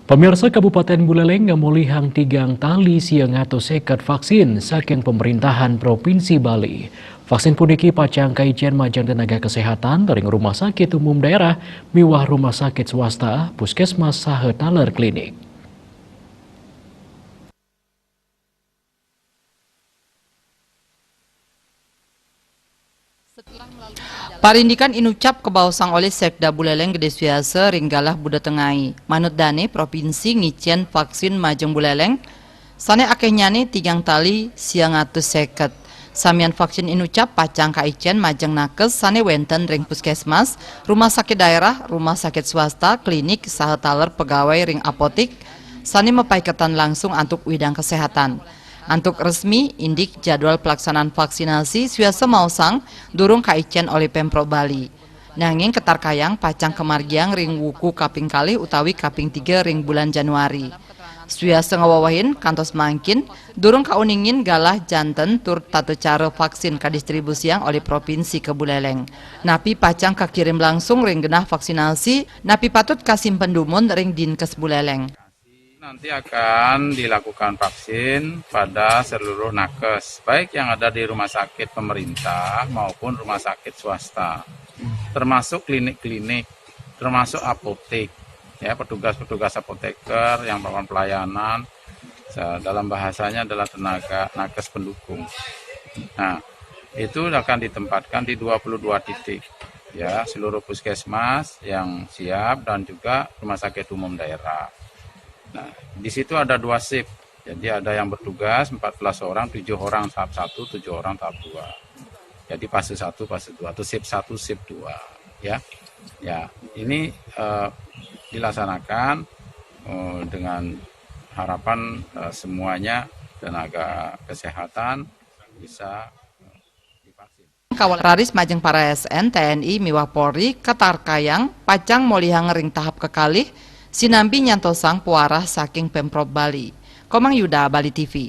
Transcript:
Pemirsa Kabupaten Buleleng ngamulihang tigang tali siang atau sekat vaksin saking pemerintahan Provinsi Bali. Vaksin puniki pacang kaijen majang tenaga kesehatan dari rumah sakit umum daerah miwah rumah sakit swasta, puskesmas saha taler klinik. Parindikan inucap kebausang oleh Sekda Buleleng Gede Suiasa ringgalah Buda Tengai. Manut dane provinsi ngicen vaksin majeng Buleleng, sane akeh nyane tigang tali siang atus seket. Samian vaksin inucap pacang kaicen majeng nakes sane wenten ring puskesmas, rumah sakit daerah, rumah sakit swasta, klinik, saha taler pegawai ring apotik, sane mepaiketan langsung untuk widang kesehatan. Antuk resmi indik jadwal pelaksanaan vaksinasi Suiasa mausang durung kaicen oleh Pemprov Bali. Nanging ketarkayang pacang kemargiang ring wuku kaping kalih utawi kaping 3 ring bulan Januari. Suiasa ngawawahin kantos mangkin durung kauningin galah janten tur tata cara vaksin kadistribusiang oleh provinsi ke Buleleng. Napi pacang kakirim langsung ring genah vaksinasi, napi patut kasimpen dumun ring Dinkes Buleleng. Nanti akan dilakukan vaksin pada seluruh nakes, baik yang ada di rumah sakit pemerintah maupun rumah sakit swasta, termasuk klinik-klinik, termasuk apotek, ya petugas-petugas apoteker yang melakukan pelayanan, dalam bahasanya adalah tenaga nakes pendukung. Nah, itu akan ditempatkan di 22 titik, ya seluruh puskesmas yang siap dan juga rumah sakit umum daerah. Nah, di situ ada 2 shift. Jadi ada yang bertugas 14 orang, 7 orang tahap 1, 7 orang tahap 2. Jadi fase 1, fase 2 atau shift 1, shift 2, ya. Ya, ini dilaksanakan dengan harapan semuanya tenaga kesehatan bisa divaksin. Kawal raris majeng para ASN, TNI, miwah Polri, katarkayang, pacang molihang ring tahap kekalih, sinambi nyantosang puarah saking Pemprov Bali. Komang Yuda, Bali TV.